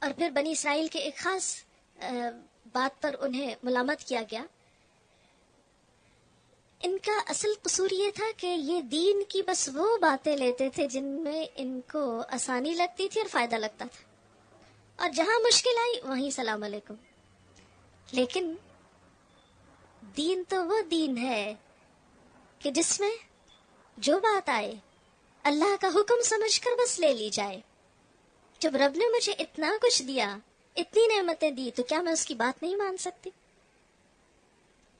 اور پھر بنی اسرائیل کے ایک خاص بات پر انہیں ملامت کیا گیا. ان کا اصل قصور یہ تھا کہ یہ دین کی بس وہ باتیں لیتے تھے جن میں ان کو آسانی لگتی تھی اور فائدہ لگتا تھا، اور جہاں مشکل آئی وہیں سلام علیکم. لیکن دین تو وہ دین ہے کہ جس میں جو بات آئے اللہ کا حکم سمجھ کر بس لے لی جائے. جب رب نے مجھے اتنا کچھ دیا، اتنی نعمتیں دی، تو کیا میں اس کی بات نہیں مان سکتی؟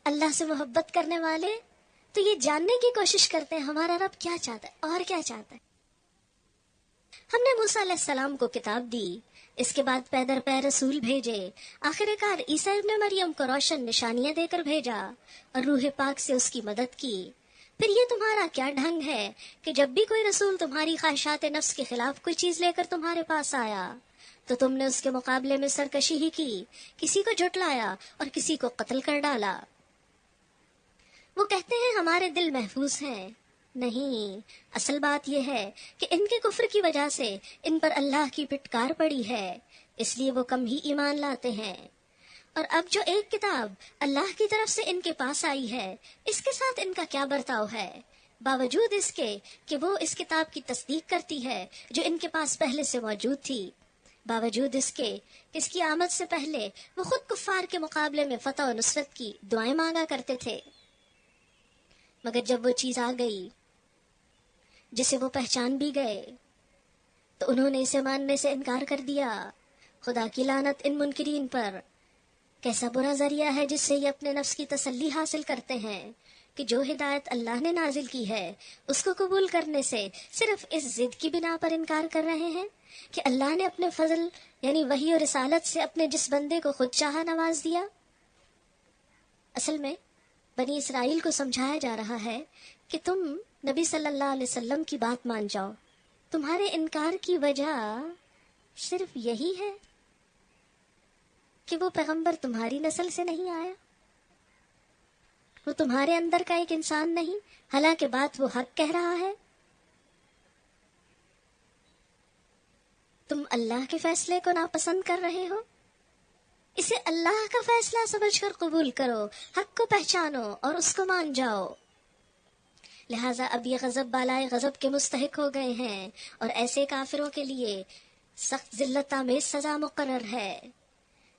اللہ سے محبت کرنے والے تو یہ جاننے کی کوشش کرتے ہیں ہمارا رب کیا چاہتا ہے اور کیا چاہتا ہے. ہم نے موسیٰ علیہ السلام کو کتاب دی، اس کے بعد پے در پے رسول بھیجے، آخر کار عیسیٰ ابن مریم کو روشن نشانیاں دے کر بھیجا اور روح پاک سے اس کی مدد کی. پھر یہ تمہارا کیا ڈھنگ ہے کہ جب بھی کوئی رسول تمہاری خواہشات نفس کے خلاف کوئی چیز لے کر تمہارے پاس آیا تو تم نے اس کے مقابلے میں سرکشی ہی کی، کسی کو جھٹلایا اور کسی کو قتل کر ڈالا. وہ کہتے ہیں ہمارے دل محفوظ ہیں. نہیں، اصل بات یہ ہے کہ ان کے کفر کی وجہ سے ان پر اللہ کی پھٹکار پڑی ہے، اس لیے وہ کم ہی ایمان لاتے ہیں. اور اب جو ایک کتاب اللہ کی طرف سے ان کے پاس آئی ہے، اس کے ساتھ ان کا کیا برتاؤ ہے، باوجود اس کے کہ وہ اس کتاب کی تصدیق کرتی ہے جو ان کے پاس پہلے سے موجود تھی، باوجود اس کے کہ اس کی آمد سے پہلے وہ خود کفار کے مقابلے میں فتح و نصرت کی دعائیں مانگا کرتے تھے. مگر جب وہ چیز آ گئی جسے وہ پہچان بھی گئے تو انہوں نے اسے ماننے سے انکار کر دیا. خدا کی لعنت ان منکرین پر. کیسا برا ذریعہ ہے جس سے یہ اپنے نفس کی تسلی حاصل کرتے ہیں کہ جو ہدایت اللہ نے نازل کی ہے اس کو قبول کرنے سے صرف اس ضد کی بنا پر انکار کر رہے ہیں کہ اللہ نے اپنے فضل یعنی وحی اور رسالت سے اپنے جس بندے کو خود چاہا نواز دیا. اصل میں بنی اسرائیل کو سمجھایا جا رہا ہے کہ تم نبی صلی اللہ علیہ وسلم کی بات مان جاؤ. تمہارے انکار کی وجہ صرف یہی ہے کہ وہ پیغمبر تمہاری نسل سے نہیں آیا، وہ تمہارے اندر کا ایک انسان نہیں، حالانکہ بات وہ حق کہہ رہا ہے. تم اللہ کے فیصلے کو ناپسند کر رہے ہو، اسے اللہ کا فیصلہ سمجھ کر قبول کرو، حق کو پہچانو اور اس کو مان جاؤ. لہٰذا اب یہ غضب بالائے غضب کے مستحق ہو گئے ہیں اور ایسے کافروں کے لیے سخت ذلت آمیز سزا مقرر ہے.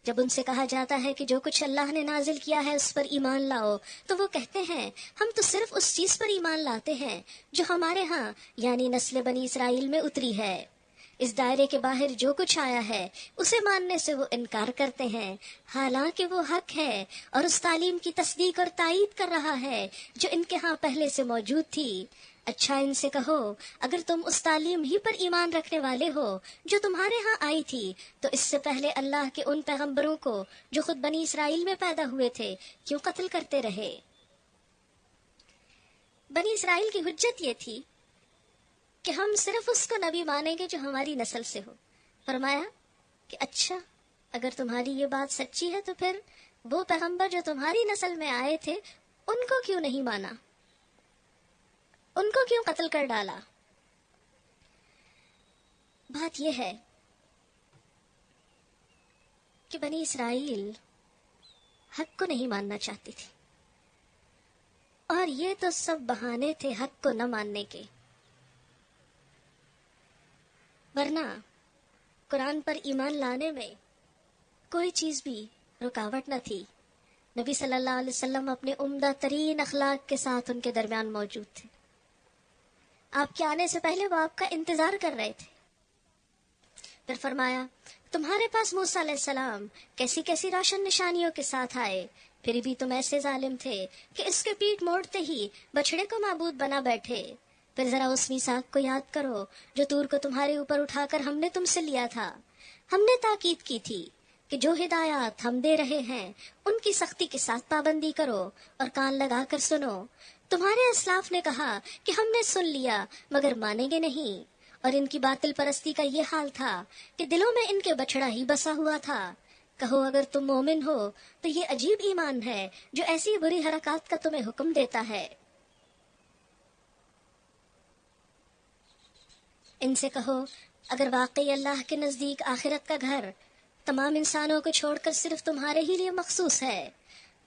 جب ان سے کہا جاتا ہے کہ جو کچھ اللہ نے نازل کیا ہے اس پر ایمان لاؤ تو وہ کہتے ہیں ہم تو صرف اس چیز پر ایمان لاتے ہیں جو ہمارے ہاں یعنی نسل بنی اسرائیل میں اتری ہے. اس دائرے کے باہر جو کچھ آیا ہے اسے ماننے سے وہ انکار کرتے ہیں، حالانکہ وہ حق ہے اور اس تعلیم کی تصدیق اور تائید کر رہا ہے جو ان کے ہاں پہلے سے موجود تھی. اچھا ان سے کہو اگر تم اس تعلیم ہی پر ایمان رکھنے والے ہو جو تمہارے ہاں آئی تھی تو اس سے پہلے اللہ کے ان پیغمبروں کو جو خود بنی اسرائیل میں پیدا ہوئے تھے کیوں قتل کرتے رہے؟ بنی اسرائیل کی حجت یہ تھی کہ ہم صرف اس کو نبی مانیں گے جو ہماری نسل سے ہو. فرمایا کہ اچھا اگر تمہاری یہ بات سچی ہے تو پھر وہ پیغمبر جو تمہاری نسل میں آئے تھے ان کو کیوں نہیں مانا، ان کو کیوں قتل کر ڈالا؟ بات یہ ہے کہ بنی اسرائیل حق کو نہیں ماننا چاہتی تھی، اور یہ تو سب بہانے تھے حق کو نہ ماننے کے. ورنہ قرآن پر ایمان لانے میں کوئی چیز بھی رکاوٹ نہ تھی. نبی صلی اللہ علیہ وسلم اپنے عمدہ ترین اخلاق کے ساتھ ان کے درمیان موجود تھے. آپ کے آنے سے پہلے وہ آپ کا انتظار کر رہے تھے. پھر فرمایا تمہارے پاس موسیٰ علیہ السلام کیسی کیسی روشن نشانیوں کے ساتھ آئے، پھر بھی تم ایسے ظالم تھے کہ اس کے پیٹھ موڑتے ہی بچڑے کو معبود بنا بیٹھے. پھر ذرا اس میثاق کو یاد کرو جو طور کو تمہارے اوپر اٹھا کر ہم نے تم سے لیا تھا. ہم نے تاکید کی تھی کہ جو ہدایات ہم دے رہے ہیں ان کی سختی کے ساتھ پابندی کرو اور کان لگا کر سنو. تمہارے اسلاف نے کہا کہ ہم نے سن لیا مگر مانیں گے نہیں، اور ان کی باطل پرستی کا یہ حال تھا کہ دلوں میں ان کے بچڑا ہی بسا ہوا تھا. کہو اگر تم مومن ہو تو یہ عجیب ایمان ہے جو ایسی بری حرکات کا تمہیں حکم دیتا ہے. ان سے کہو اگر واقعی اللہ کے نزدیک آخرت کا گھر تمام انسانوں کو چھوڑ کر صرف تمہارے ہی لیے مخصوص ہے،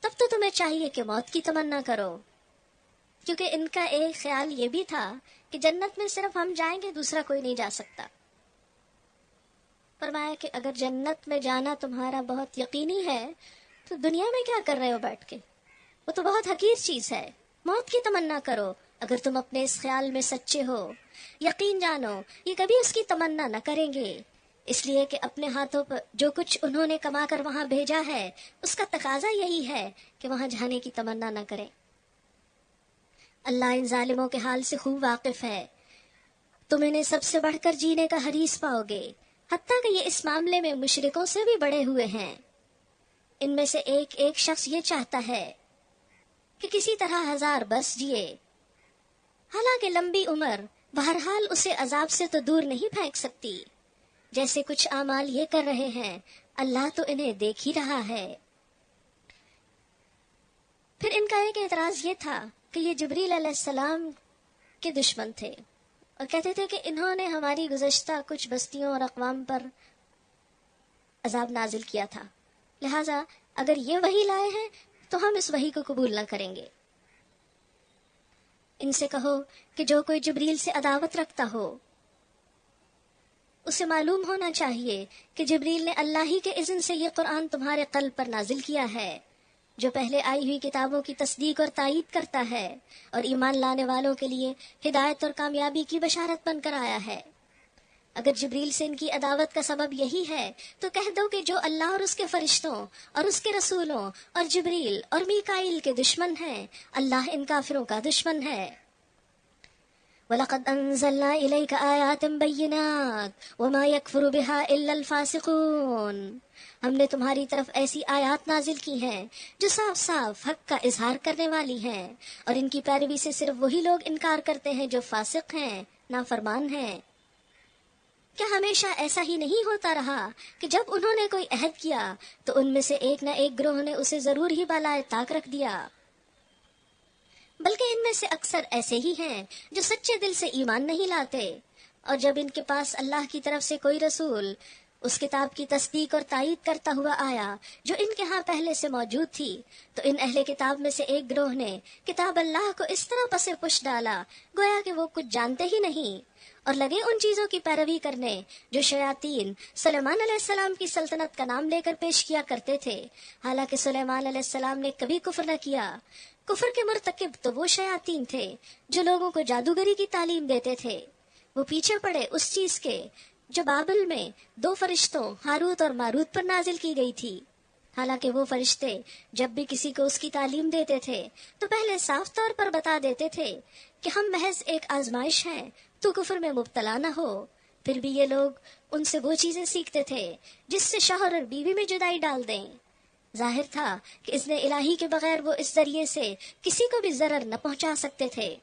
تب تو تمہیں چاہیے کہ موت کی تمنا کرو، کیونکہ ان کا ایک خیال یہ بھی تھا کہ جنت میں صرف ہم جائیں گے، دوسرا کوئی نہیں جا سکتا۔ فرمایا کہ اگر جنت میں جانا تمہارا بہت یقینی ہے تو دنیا میں کیا کر رہے ہو بیٹھ کے؟ وہ تو بہت حقیر چیز ہے، موت کی تمنا کرو اگر تم اپنے اس خیال میں سچے ہو۔ یقین جانو یہ کبھی اس کی تمنا نہ کریں گے، اس لیے کہ اپنے ہاتھوں پر جو کچھ انہوں نے کما کر وہاں بھیجا ہے اس کا تقاضا یہی ہے کہ وہاں جانے کی تمنا نہ کریں۔ اللہ ان ظالموں کے حال سے خوب واقف ہے، تم انہیں سب سے بڑھ کر جینے کا حریص پاؤ گے، حتیٰ کہ یہ اس معاملے میں مشرکوں سے بھی بڑے ہوئے ہیں۔ ان میں سے ایک ایک شخص یہ چاہتا ہے کہ کسی طرح 1000 برس جیے، حالانکہ لمبی عمر بہرحال اسے عذاب سے تو دور نہیں پھینک سکتی۔ جیسے کچھ اعمال یہ کر رہے ہیں، اللہ تو انہیں دیکھ ہی رہا ہے۔ پھر ان کا ایک اعتراض یہ تھا کہ یہ جبریل علیہ السلام کے دشمن تھے اور کہتے تھے کہ انہوں نے ہماری گزشتہ کچھ بستیوں اور اقوام پر عذاب نازل کیا تھا، لہٰذا اگر یہ وحی لائے ہیں تو ہم اس وحی کو قبول نہ کریں گے۔ ان سے کہو کہ جو کوئی جبریل سے عداوت رکھتا ہو اسے معلوم ہونا چاہیے کہ جبریل نے اللہ ہی کے اذن سے یہ قرآن تمہارے قلب پر نازل کیا ہے، جو پہلے آئی ہوئی کتابوں کی تصدیق اور تائید کرتا ہے اور ایمان لانے والوں کے لیے ہدایت اور کامیابی کی بشارت بن کر آیا ہے۔ اگر جبریل سے ان کی عداوت کا سبب یہی ہے تو کہہ دو کہ جو اللہ اور اس کے فرشتوں اور اس کے رسولوں اور جبریل اور میکائیل کے دشمن ہیں، اللہ ان کافروں کا دشمن ہے۔ وَلَقَدْ أَنزَلْنَا إِلَيْكَ آيَاتٍ بَيِّنَاتٍ وَمَا يَكْفُرُ بِهَا إِلَّا الْفَاسِقُونَ، ہم نے تمہاری طرف ایسی آیات نازل کی ہیں جو صاف صاف حق کا اظہار کرنے والی ہیں، اور ان کی پیروی سے صرف وہی لوگ انکار کرتے ہیں جو فاسق ہیں، نافرمان ہیں۔ کیا ہمیشہ ایسا ہی نہیں ہوتا رہا کہ جب انہوں نے کوئی عہد کیا تو ان میں سے ایک نہ ایک گروہ نے اسے ضرور ہی بالائے طاق رکھ دیا؟ بلکہ ان میں سے اکثر ایسے ہی ہیں جو سچے دل سے ایمان نہیں لاتے، اور جب ان کے پاس اللہ کی طرف سے کوئی رسول اس کتاب کی تصدیق اور تائید کرتا ہوا آیا جو ان کے ہاں پہلے سے موجود تھی، تو ان اہل کتاب میں سے ایک گروہ نے کتاب اللہ کو اس طرح پسے پش ڈالا گویا کہ وہ کچھ جانتے ہی نہیں، اور لگے ان چیزوں کی پیروی کرنے جو شیاطین سلیمان علیہ السلام کی سلطنت کا نام لے کر پیش کیا کرتے تھے، حالانکہ سلیمان علیہ السلام نے کبھی کفر نہ کیا۔ کفر کے مرتکب تو وہ شیاطین تھے جو لوگوں کو جادوگری کی تعلیم دیتے تھے، وہ پیچھے پڑے اس چیز کے جو بابل میں 2 فرشتوں ہاروت اور ماروت پر نازل کی گئی تھی، حالانکہ وہ فرشتے جب بھی کسی کو اس کی تعلیم دیتے تھے تو پہلے صاف طور پر بتا دیتے تھے کہ ہم محض ایک آزمائش ہیں، تو کفر میں مبتلا نہ ہو۔ پھر بھی یہ لوگ ان سے وہ چیزیں سیکھتے تھے جس سے شوہر اور بیوی میں جدائی ڈال دیں۔ ظاہر تھا کہ اذن الہی کے بغیر وہ اس ذریعے سے کسی کو بھی ضرر نہ پہنچا سکتے تھے،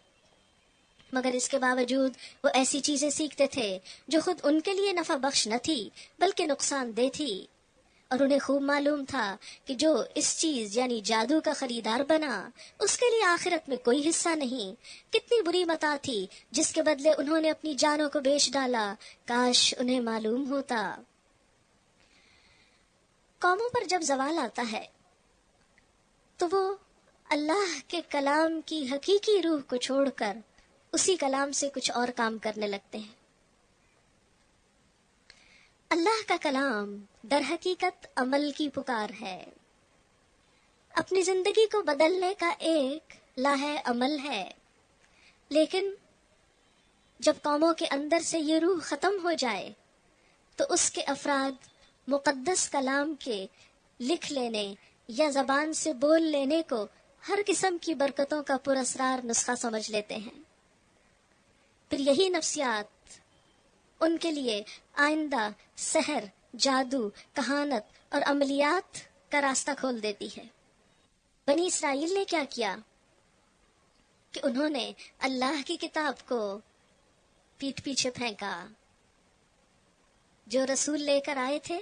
مگر اس کے باوجود وہ ایسی چیزیں سیکھتے تھے جو خود ان کے لیے نفع بخش نہ تھی بلکہ نقصان دہ تھی، اور انہیں خوب معلوم تھا کہ جو اس چیز یعنی جادو کا خریدار بنا اس کے لیے آخرت میں کوئی حصہ نہیں۔ کتنی بری متاع تھی جس کے بدلے انہوں نے اپنی جانوں کو بیچ ڈالا، کاش انہیں معلوم ہوتا۔ قوموں پر جب زوال آتا ہے تو وہ اللہ کے کلام کی حقیقی روح کو چھوڑ کر اسی کلام سے کچھ اور کام کرنے لگتے ہیں۔ اللہ کا کلام در حقیقت عمل کی پکار ہے، اپنی زندگی کو بدلنے کا ایک لاہ عمل ہے، لیکن جب قوموں کے اندر سے یہ روح ختم ہو جائے تو اس کے افراد مقدس کلام کے لکھ لینے یا زبان سے بول لینے کو ہر قسم کی برکتوں کا پراسرار نسخہ سمجھ لیتے ہیں۔ پھر یہی نفسیات ان کے لیے آئندہ سحر، جادو، کہانت اور عملیات کا راستہ کھول دیتی ہے۔ بنی اسرائیل نے کیا کیا کہ انہوں نے اللہ کی کتاب کو پیٹھ پیچھے پھینکا۔ جو رسول لے کر آئے تھے،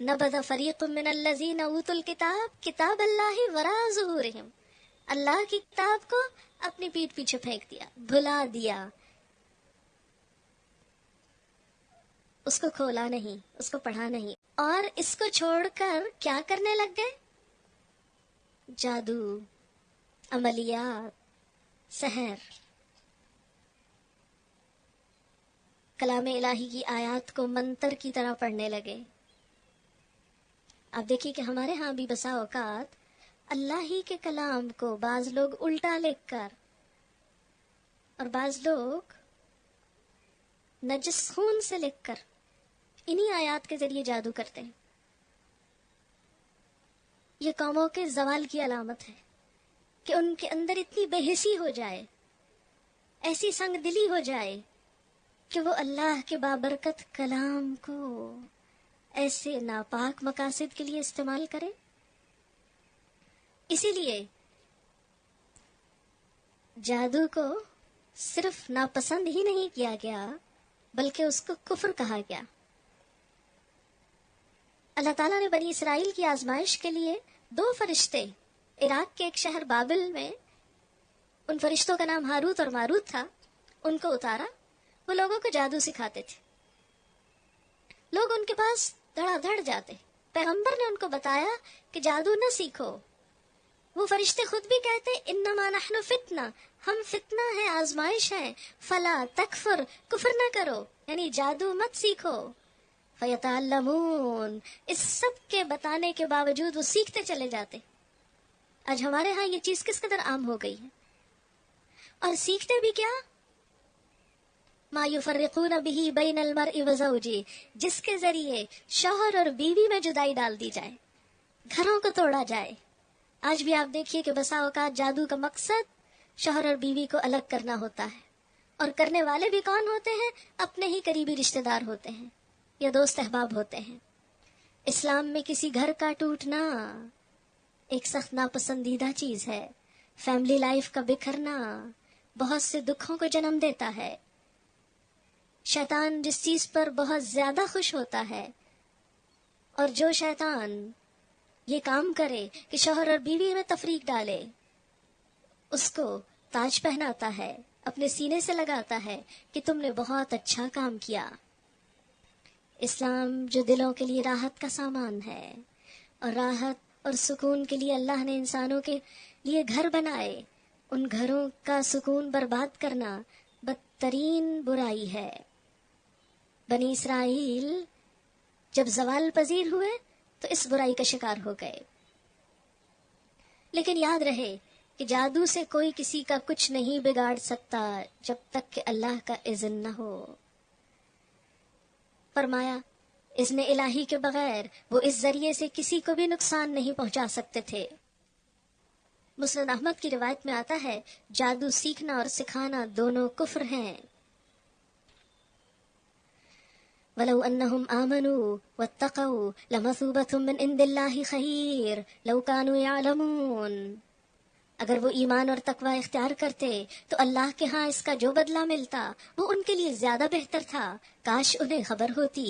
نبذ فریق من الذین اوتوا الکتاب کتاب اللہ وراء ظہورہم، اللہ کی کتاب کو اپنی پیٹھ پیچھے پھینک دیا، بھلا دیا۔ اس کو کھولا نہیں، اس کو پڑھا نہیں، اور اس کو چھوڑ کر کیا کرنے لگ گئے؟ جادو، عملیات، سحر، کلام الہی کی آیات کو منتر کی طرح پڑھنے لگے۔ اب دیکھیے کہ ہمارے ہاں بھی بسا اوقات اللہ ہی کے کلام کو بعض لوگ الٹا لکھ کر اور بعض لوگ نجس خون سے لکھ کر انہی آیات کے ذریعے جادو کرتے ہیں۔ یہ قوموں کے زوال کی علامت ہے کہ ان کے اندر اتنی بے حسی ہو جائے، ایسی سنگ دلی ہو جائے کہ وہ اللہ کے بابرکت کلام کو ایسے ناپاک مقاصد کے لیے استعمال کرے۔ اسی لیے جادو کو صرف ناپسند ہی نہیں کیا گیا بلکہ اس کو کفر کہا گیا۔ اللہ تعالیٰ نے بنی اسرائیل کی آزمائش کے لیے 2 فرشتے عراق کے ایک شہر بابل میں، ان فرشتوں کا نام ہاروت اور ماروت تھا، ان کو اتارا۔ وہ لوگوں کو جادو سکھاتے تھے، لوگ ان کے پاس دھڑا دھڑ جاتے۔ پیغمبر نے ان کو بتایا کہ جادو نہ سیکھو۔ وہ فرشتے خود بھی کہتے انما نحن فتنہ، ہم فتنہ ہے، آزمائش ہے، فلا تکفر، کفر نہ کرو، یعنی جادو مت سیکھو۔ فیتعلمون، اس سب کے بتانے کے باوجود وہ سیکھتے چلے جاتے۔ آج ہمارے ہاں یہ چیز کس قدر عام ہو گئی ہے، اور سیکھتے بھی کیا؟ ما یفرقون بہ بین المرء وزوجہ، جس کے ذریعے شوہر اور بیوی میں جدائی ڈال دی جائے، گھروں کو توڑا جائے۔ آج بھی آپ دیکھیے کہ بسا اوقات جادو کا مقصد شوہر اور بیوی کو الگ کرنا ہوتا ہے، اور کرنے والے بھی کون ہوتے ہیں؟ اپنے ہی قریبی رشتہ دار ہوتے ہیں یا دوست احباب ہوتے ہیں۔ اسلام میں کسی گھر کا ٹوٹنا ایک سخت ناپسندیدہ چیز ہے۔ فیملی لائف کا بکھرنا بہت سے دکھوں کو جنم دیتا ہے۔ شیطان جس چیز پر بہت زیادہ خوش ہوتا ہے، اور جو شیطان یہ کام کرے کہ شوہر اور بیوی میں تفریق ڈالے، اس کو تاج پہناتا ہے، اپنے سینے سے لگاتا ہے کہ تم نے بہت اچھا کام کیا۔ اسلام جو دلوں کے لیے راحت کا سامان ہے، اور راحت اور سکون کے لیے اللہ نے انسانوں کے لیے گھر بنائے، ان گھروں کا سکون برباد کرنا بدترین برائی ہے۔ بنی اسرائیل جب زوال پذیر ہوئے تو اس برائی کا شکار ہو گئے۔ لیکن یاد رہے کہ جادو سے کوئی کسی کا کچھ نہیں بگاڑ سکتا جب تک کہ اللہ کا اذن نہ ہو۔ فرمایا اذن الہی کے بغیر وہ اس ذریعے سے کسی کو بھی نقصان نہیں پہنچا سکتے تھے۔ مسند احمد کی روایت میں آتا ہے جادو سیکھنا اور سکھانا دونوں کفر ہیں۔ وَلَوْ أَنَّهُمْ آمَنُوا وَاتَّقَوْا لَمَثُوبَةٌ مِّنْ عِندِ اللَّهِ خَيْرٌ لَوْ كَانُوا يَعْلَمُونَ، اگر وہ ایمان اور تقوی اختیار کرتے تو اللہ کے ہاں اس کا جو بدلہ ملتا وہ ان کے لیے زیادہ بہتر تھا، کاش انہیں خبر ہوتی۔